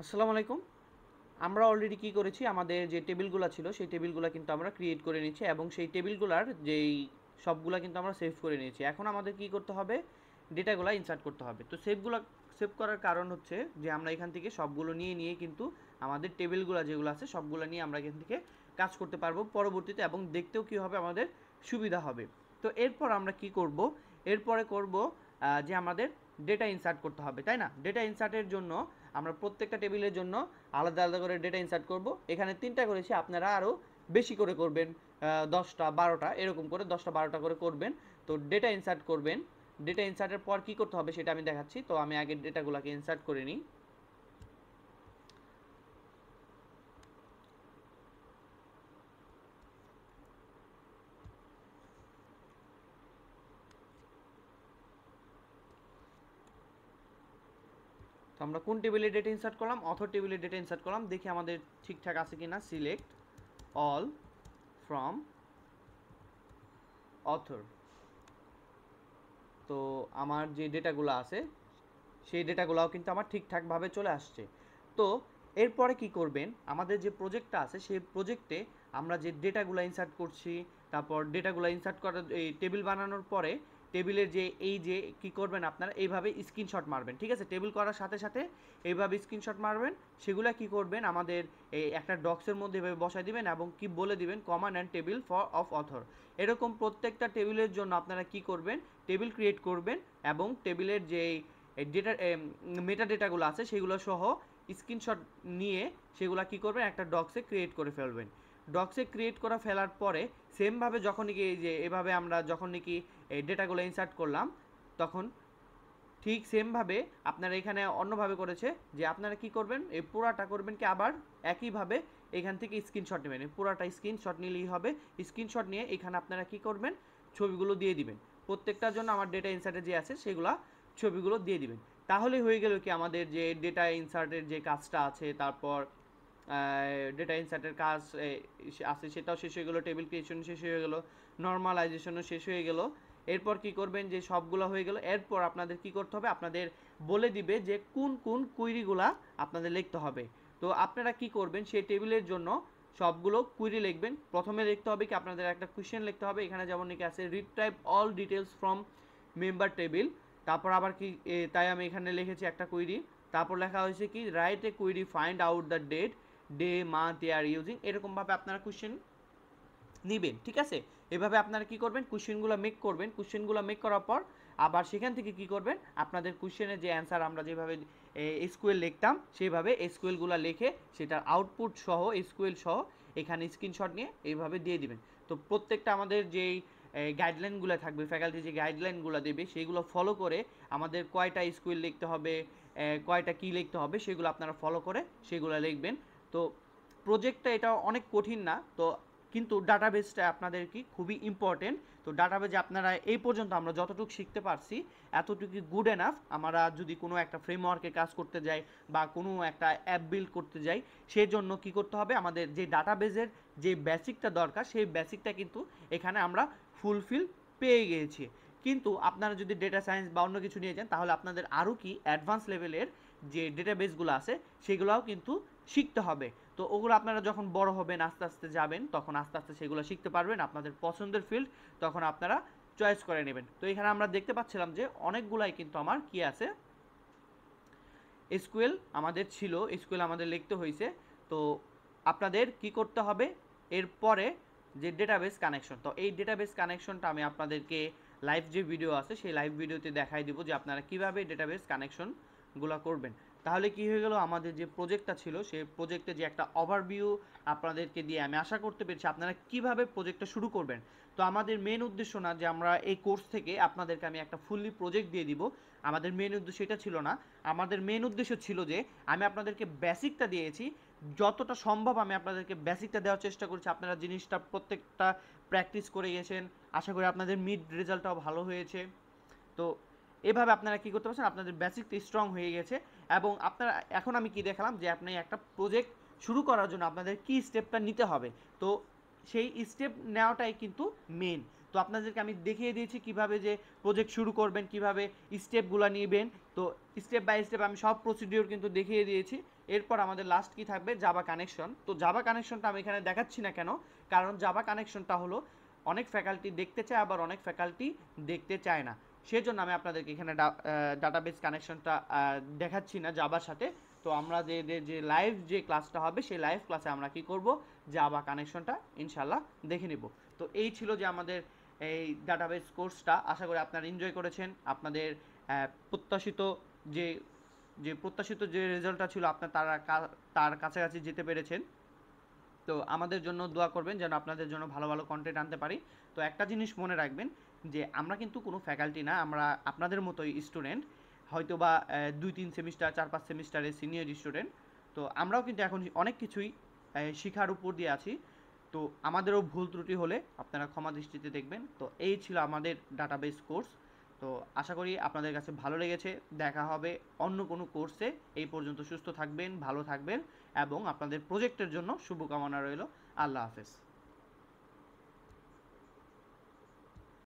আসসালামু আলাইকুম। আমরা অলরেডি কি করেছি, আমাদের যে টেবিলগুলো ছিল সেই টেবিলগুলো কিন্তু আমরা ক্রিয়েট করে নিচ্ছি এবং সেই টেবিলগুলার যেই সবগুলা কিন্তু আমরা সেভ করে নিয়েছি। এখন আমাদের কি করতে হবে, ডেটাগুলো ইনসার্ট করতে হবে। তো সেভ করার কারণ হচ্ছে যে আমরা এখান থেকে সবগুলো নিয়ে কিন্তু আমাদের টেবিলগুলো যেগুলো আছে সবগুলো নিয়ে আমরা এখান থেকে কাজ করতে পারবো পরবর্তীতে, এবং দেখতেও কী হবে, আমাদের সুবিধা হবে। তো এরপর আমরা কি করব, এরপরে করব যে আমাদের ডেটা ইনসার্ট করতে হবে, তাই না? ডেটা ইনসার্টের জন্য আমরা প্রত্যেকটা টেবিলের জন্য আলাদা আলাদা করে ডেটা ইনসার্ট করব। এখানে 3টা করেছি, আপনারা আরও বেশি করে করবেন, 10টা 12টা এরকম করে 10টা 12টা করে করবেন। তো ডেটা ইনসার্ট করবেন। ডেটা ইনসার্টের পর কী করতে হবে সেটা আমি দেখাচ্ছি। তো আমি আগে ডেটাগুলোকে ইনসার্ট করে নিই। তো আমরা কোন টেবিলে ডেটা ইনসার্ট করলাম, অথর টেবিলে ডেটা ইনসার্ট করলাম। দেখি আমাদের ঠিকঠাক আছে কিনা। Select all from author. তো আমার যে ডেটাগুলো আছে সেই ডেটাগুলোও কিন্তু আমার ঠিকঠাকভাবে চলে আসছে। তো এরপরে কি করবেন, আমাদের যে প্রজেক্টটা আছে সেই প্রজেক্টে আমরা যে ডেটাগুলো ইনসার্ট করছি, তারপর ডেটাগুলো ইনসার্ট করার এই টেবিল বানানোর পরে টেবিলের যে এই যে কী করবেন, আপনারা এইভাবে স্ক্রিনশট মারবেন, ঠিক আছে? টেবিল করার সাথে সাথে এইভাবে স্ক্রিনশট মারবেন। সেগুলো কি করবেন, আমাদের এই একটা ডক্সের মধ্যে এভাবে বসাই দিবেন এবং কি বলে দিবেন, কমান and table for of author. এরকম প্রত্যেকটা টেবিলের জন্য আপনারা কি করবেন, টেবিল ক্রিয়েট করবেন এবং টেবিলের যেই ডেটা মেটা ডেটাগুলো আছে সেগুলো সহ স্ক্রিনশট নিয়ে সেগুলো কি করবেন, একটা ডক্সে ক্রিয়েট করে ফেলবেন। ডক্সে ক্রিয়েট করা ফেলার পরে সেমভাবে যখন নাকি এই যে এভাবে আমরা যখন নাকি এই ডেটাগুলো ইনসার্ট করলাম, তখন ঠিক সেমভাবে আপনারা এখানে অন্যভাবে করেছে যে আপনারা কি করবেন, এই পুরাটা করবেন কি আবার একইভাবে এখান থেকে স্ক্রিনশট নেবেন। পুরাটা স্ক্রিনশট নিলেই হবে। স্ক্রিনশট নিয়ে এখানে আপনারা কি করবেন, ছবিগুলো দিয়ে দিবেন। প্রত্যেকটার জন্য আমার ডেটা ইনসার্টে যে আছে সেগুলো ছবিগুলো দিয়ে দিবেন। তাহলেই হয়ে গেল কি, আমাদের যে ডেটা ইনসার্টের যে কাজটা আছে, তারপর ডেটা ইনসার্টের কাজ আছে সেটাও শেষ হয়ে গেলো, টেবিল ক্রিয়েশন শেষ হয়ে গেলো, নর্মালাইজেশনও শেষ হয়ে গেলো। এরপর কি করবেন, যে সবগুলো হয়ে গেল, এরপর আপনাদের কি করতে হবে, আপনাদের বলে দিবে যে কোন কোন কুইরিগুলা আপনাদের লিখতে হবে। তো আপনারা কি করবেন, সেই টেবিলের জন্য সবগুলো কুইরি লিখবেন। প্রথমে লিখতে হবে কি, আপনাদের একটা কোয়েশ্চেন লিখতে হবে। এখানে যেমন নাকি আছে retrieve all details from member table. তারপর আবার কি তাই আমি এখানে লিখেছি একটা কুইরি। তারপর লেখা হয়েছে কি, write a query find out the date, day, month, year using. এরকমভাবে আপনারা কোয়েশ্চেন নিবেন, ঠিক আছে? এভাবে আপনারা কি করবেন, কোশ্চেনগুলো মেক করবেন। কোশ্চেনগুলো মেক করার পর আবার সেখান থেকে কি করবেন, আপনাদের কোশ্চেনের যে অ্যান্সার আমরা যেভাবে এসকিউএল লিখতাম সেইভাবে এসকিউএলগুলো লিখে সেটার আউটপুট সহ এসকিউএল সহ এখানে স্ক্রিনশট নিয়ে এইভাবে দিয়ে দিবেন। তো প্রত্যেকটা আমাদের যেই গাইডলাইনগুলো থাকবে, ফ্যাকাল্টি যে গাইডলাইনগুলো দেবে সেইগুলো ফলো করে আমাদের কয়টা এসকিউএল লিখতে হবে, কয়টা কী লিখতে হবে সেগুলো আপনারা ফলো করে সেগুলো লিখবেন। তো প্রজেক্টটা এটা অনেক কঠিন না, তো কিন্তু ডাটাবেসটা আপনাদের কি খুবই ইম্পর্টেন্ট। তো ডাটাবেজে আপনারা এই পর্যন্ত আমরা যতটুকু শিখতে পারছি এতটুকু গুড এনাফ। আমরা যদি কোনো একটা ফ্রেমওয়ার্কে কাজ করতে যাই বা কোনো একটা অ্যাপ বিল্ড করতে যাই, সেজন্য কি করতে হবে, আমাদের যে ডাটাবেজের যে বেসিকটা দরকার সেই বেসিকটা কিন্তু এখানে আমরা ফুলফিল পেয়ে গিয়েছি। কিন্তু আপনারা যদি ডেটা সায়েন্স বা অন্য কিছু নিয়ে যান তাহলে আপনাদের আরও কি অ্যাডভান্স লেভেলের যে ডেটাবেসগুলো আছে সেগুলোও কিন্তু শিখতে হবে। তো ওগুলো আপনারা যখন বড় হবেন, আস্তে আস্তে যাবেন, তখন আস্তে আস্তে সেগুলো শিখতে পারবেন। আপনাদের পছন্দের ফিল্ড তখন আপনারা চয়েস করে নেবেন। তো এখানে আমরা দেখতে পাচ্ছিলাম যে অনেকগুলাই কিন্তু আমার কি আছে, এসকিউএল আমাদের ছিল, এসকিউএল আমাদের লিখতে হয়েছে। তো আপনাদের কি করতে হবে, এরপরে যে ডেটাবেস কানেকশন, তো এই ডেটাবেস কানেকশনটা আমি আপনাদেরকে লাইভ যে ভিডিও আছে সেই লাইভ ভিডিওতে দেখাই দিব যে আপনারা কীভাবে ডেটাবেস কানেকশনগুলো করবেন। তাহলে কি হয়ে গেল, আমাদের যে প্রজেক্টটা ছিল সেই প্রজেক্টে যে একটা ওভারভিউ আপনাদেরকে দিয়ে আমি আশা করতে পেরেছি আপনারা কিভাবে প্রজেক্টটা শুরু করবেন। তো আমাদের মেন উদ্দেশ্য না যে আমরা এই কোর্স থেকে আপনাদেরকে আমি একটা ফুললি প্রজেক্ট দিয়ে দিব, আমাদের মেন উদ্দেশ্য এটা ছিল না। আমাদের মেন উদ্দেশ্য ছিল যে আমি আপনাদেরকে বেসিকটা দিয়েছি, যতটা সম্ভব আমি আপনাদেরকে বেসিকটা দেওয়ার চেষ্টা করছি। আপনারা জিনিসটা প্রত্যেকটা প্র্যাকটিস করে গেছেন, আশা করি আপনাদের মিড রেজাল্টটাও ভালো হয়েছে। তো এভাবে আপনারা কী করতে পারছেন, আপনাদের বেসিকটা স্ট্রং হয়ে গেছে। এবং আপনারা এখন আমি কি দেখালাম যে আপনি একটা প্রজেক্ট শুরু করার জন্য আপনাদের কী স্টেপটা নিতে হবে। তো সেই স্টেপ নেওয়াটাই কিন্তু মেন। তো তো আপনাদেরকে আমি দেখিয়ে দিয়েছি কিভাবে যে প্রজেক্ট শুরু করবেন, কিভাবে স্টেপগুলো নেবেন। তো স্টেপ বাই স্টেপ আমি সব প্রসিডিওর কিন্তু দেখিয়ে দিয়েছি। এরপর আমাদের লাস্ট কি থাকবে, জাভা কানেকশন। তো জাভা কানেকশনটা আমি এখানে দেখাচ্ছি না কেন, কারণ জাভা কানেকশনটা হলো অনেক ফ্যাকাল্টি দেখতে চায়, আবার অনেক ফ্যাকাল্টি দেখতে চায় না। সেজন্য আমি আপনাদেরকে এখানে ডাটাবেস কানেকশনটা দেখাচ্ছি না জাভার সাথে। তো আমরা যে লাইভ যে ক্লাসটা হবে সেই লাইভ ক্লাসে আমরা কি করব, জাভা কানেকশনটা ইনশাল্লাহ দেখে নিব। তো এই ছিল যে আমাদের এই ডাটাবেস কোর্সটা। আশা করি আপনারা এনজয় করেছেন। আপনাদের প্রত্যাশিত যে যে রেজাল্টটা ছিল আপনার তার কাছাকাছি যেতে পেরেছেন। তো আমাদের জন্য দোয়া করবেন যেন আপনাদের জন্য ভালো ভালো কন্টেন্ট আনতে পারি। তো একটা জিনিস মনে রাখবেন যে আমরা কিন্তু কোনো ফ্যাকাল্টি না, আমরা আপনাদের মতোই স্টুডেন্ট, হয়তো বা 2-3 সেমিস্টার 4-5 সেমিস্টারের সিনিয়র স্টুডেন্ট। তো আমরাও কিন্তু এখন অনেক কিছুই শিখার উপর দিয়ে আছি। তো আমাদেরও ভুল ত্রুটি হলে আপনারা ক্ষমা দৃষ্টিতে দেখবেন। তো এই ছিল আমাদের ডাটাবেস কোর্স। তো আশা করি আপনাদের কাছে ভালো লেগেছে। দেখা হবে অন্য কোনো কোর্সে। এই পর্যন্ত সুস্থ থাকবেন, ভালো থাকবেন এবং আপনাদের প্রজেক্টের জন্য শুভকামনা রইল। আল্লাহ হাফেজ।